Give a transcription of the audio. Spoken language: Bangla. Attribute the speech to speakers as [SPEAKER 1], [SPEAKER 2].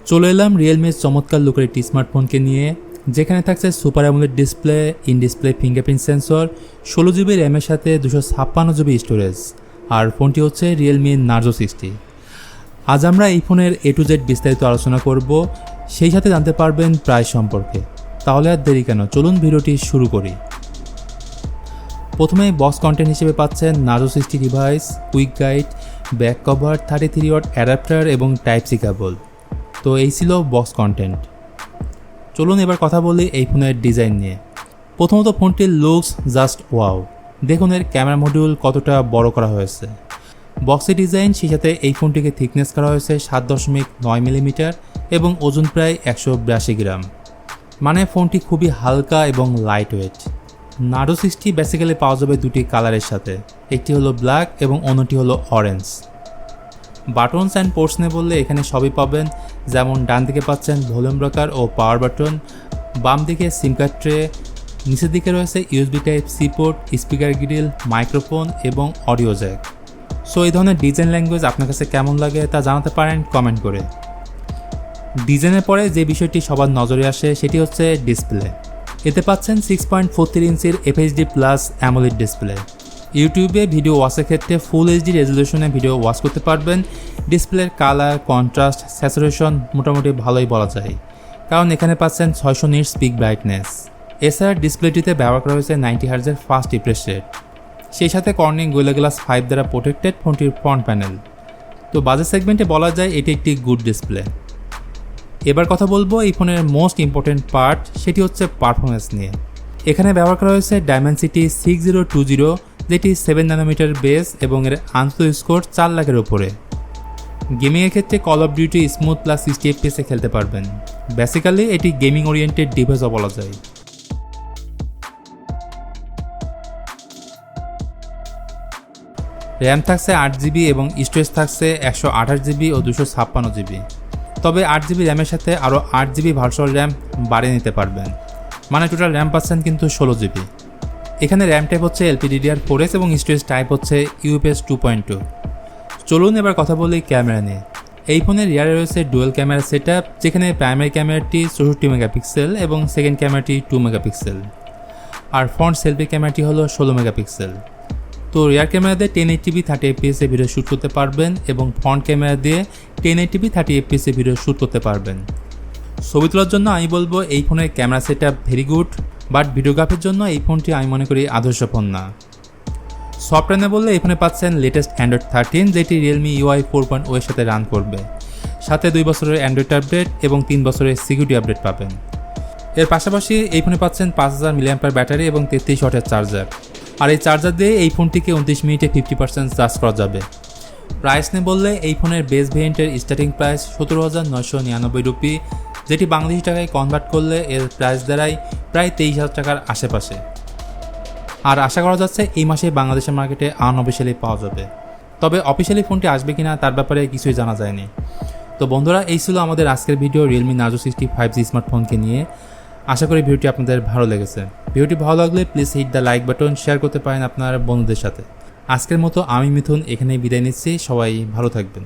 [SPEAKER 1] চলে এলাম রিয়েলমির চমৎকার লুকের একটি স্মার্টফোনকে নিয়ে, যেখানে থাকছে super AMOLED display, in display fingerprint sensor, 16 GB র্যামের সাথে 256 GB স্টোরেজ। আর ফোনটি হচ্ছে রিয়েলমি নার্জো 60। আজ আমরা এই ফোনের A to Z বিস্তারিত আলোচনা করব, সেই সাথে জানতে পারবেন প্রাইস সম্পর্কে। তাহলে আর দেরি কেন, চলুন ভিডিওটি শুরু করি। প্রথমে বক্স কন্টেন্ট হিসেবে পাচ্ছেন Narzo 60 device, quick guide, back cover, 33 watt adapter এবং টাইপ সি কেবল। তো এই ছিল বক্স কন্টেন্ট। চলুন এবার কথা বলি এই ফোনের ডিজাইন নিয়ে। প্রথমত ফোনটির লুকস জাস্ট ওয়াও। দেখুন এর ক্যামেরা মডিউল কতটা বড় করা হয়েছে। বক্সের ডিজাইন, সেই সাথে এই ফোনটিকে থিকনেস করা হয়েছে 7.9 মিলিমিটার এবং ওজন প্রায় 182 গ্রাম। মানে ফোনটি খুবই হালকা এবং লাইট ওয়েট। নার্জো 60 বেসিক্যালি পাওয়া যাবে দুটি কালারের সাথে, একটি হলো ব্ল্যাক এবং অন্যটি হলো অরেঞ্জ। বাটনস অ্যান্ড পোর্টস নিয়ে বললে এখানে সবই পাবেন, যেমন ডান দিকে পাচ্ছেন ভলিউম রকার ও পাওয়ার বাটন, বাম দিকে সিম কার্ড ট্রে, নিচের দিকে রয়েছে USB type C port, speaker grill, microphone এবং অডিও জ্যাক। সো এই ধরনের ডিজাইন ল্যাঙ্গুয়েজ আপনার কাছে কেমন লাগে তা জানাতে পারেন কমেন্ট করে। ডিজাইনের পরে যে বিষয়টি সবার নজরে আসে সেটি হচ্ছে ডিসপ্লে। এতে পাচ্ছেন 6.43 ইঞ্চির FHD প্লাস অ্যামোলেড ডিসপ্লে। ইউটিউবে ভিডিও ওয়াচের ক্ষেত্রে ফুল এইচডি রেজলিউশনে ভিডিও ওয়াচ করতে পারবেন। ডিসপ্লের কালার, কন্ট্রাস্ট, স্যাচুরেশন মোটামুটি ভালোই বলা যায়, কারণ এখানে পাচ্ছেন 600 নিটস পিক ব্রাইটনেস। এছাড়া ডিসপ্লেটিতে ব্যবহার করা হয়েছে 90 হার্জের ফাস্ট রিফ্রেশ রেট। সেই সাথে কর্নিং গোরিলা গ্লাস 5 দ্বারা প্রোটেক্টেড ফোনটির ফ্রন্ট প্যানেল। তো বাজেট সেগমেন্টে বলা যায় এটি একটি গুড ডিসপ্লে। এবার কথা বলবো এই ফোনের মোস্ট ইম্পর্টেন্ট পার্ট, সেটি হচ্ছে পারফরমেন্স নিয়ে। এখানে ব্যবহার করা হয়েছে ডায়মেনসিটি 6020, যেটি 7 ন্যানোমিটার বেস এবং এর আন্তঃ স্কোর 4 লাখের উপরে। গেমিংয়ের ক্ষেত্রে call of duty smooth plus 60 FPS খেলতে পারবেন। বেসিক্যালি এটি গেমিং ওরিয়েন্টেড ডিভাইসও বলা যায়। র্যাম থাকছে 8GB এবং স্টোরেজ থাকছে 128GB ও 256GB। তবে 8GB র্যামের সাথে আরও 8GB ভার্চুয়াল র্যাম বাড়িয়ে নিতে পারবেন, মানে টোটাল র্যাম পাচ্ছেন কিন্তু 16GB। এখানে র্যাম টাইপ হচ্ছে LPDDR4S এবং স্টোরেজ টাইপ হচ্ছে UFS 2.2। চলুন এবার কথা বলি ক্যামেরা নিয়ে। এই ফোনের রিয়ারে রয়েছে ডুয়েল ক্যামেরা সেটআপ, যেখানে প্রাইমারি ক্যামেরাটি 64 মেগাপিক্সেল এবং সেকেন্ড ক্যামেরাটি 2 মেগাপিক্সেল। আর ফ্রন্ট সেলফি ক্যামেরাটি হলো 16 মেগাপিক্সেল। তো রিয়ার ক্যামেরা দিয়ে 1080p 30fps এ ভিডিও শ্যুট করতে পারবেন এবং ফ্রন্ট ক্যামেরা দিয়ে 1080p 30fps এ ভিডিও শ্যুট করতে পারবেন। ছবি তোলার জন্য আমি বলবো এই ফোনের camera setup very good, but ভিডিওগ্রাফির জন্য এই ফোনটি আমি মনে করি আদর্শ ফোন না। সফটওয়্যার বললে এই ফোনে পাচ্ছেন লেটেস্ট অ্যান্ড্রয়েড 13, যেটি রিয়েলমি UI 4.0 এর সাথে রান করবে। সাথে 2 বছরের অ্যান্ড্রয়েড আপডেট এবং 3 বছরের সিকিউরিটি আপডেট পাবেন। এর পাশাপাশি এই ফোনে পাচ্ছেন 5000 mAh ব্যাটারি এবং 33 ওয়াটের চার্জার। আর এই চার্জার দিয়ে এই ফোনটিকে 29 মিনিটে 50% চার্জ করা যাবে। প্রাইস নিয়ে বললে এই ফোনের বেস ভেরিয়েন্টের স্টার্টিং প্রাইস 17,999 রুপি, যেটি বাংলাদেশি টাকায় কনভার্ট করলে এর প্রাইস দাঁড়ায় প্রায় 23,000 টাকার আশেপাশে। আর আশা করা যাচ্ছে এই মাসে বাংলাদেশের মার্কেটে আনঅফিশিয়ালি পাওয়া যাবে। তবে অফিশিয়ালি ফোনটি আসবে কিনা তার ব্যাপারে কিছুই জানা যায়নি। তো বন্ধুরা, এই ছিল আমাদের আজকের ভিডিও রিয়েলমি নার্জো 60 5G স্মার্টফোনকে নিয়ে। আশা করি ভিডিওটি আপনাদের ভালো লেগেছে। ভিডিওটি ভালো লাগলে please hit the like button, share করতে পারেন আপনার বন্ধুদের সাথে। আজকের মতো আমি মিথুন এখানেই বিদায় নিচ্ছি। সবাই ভালো থাকবেন।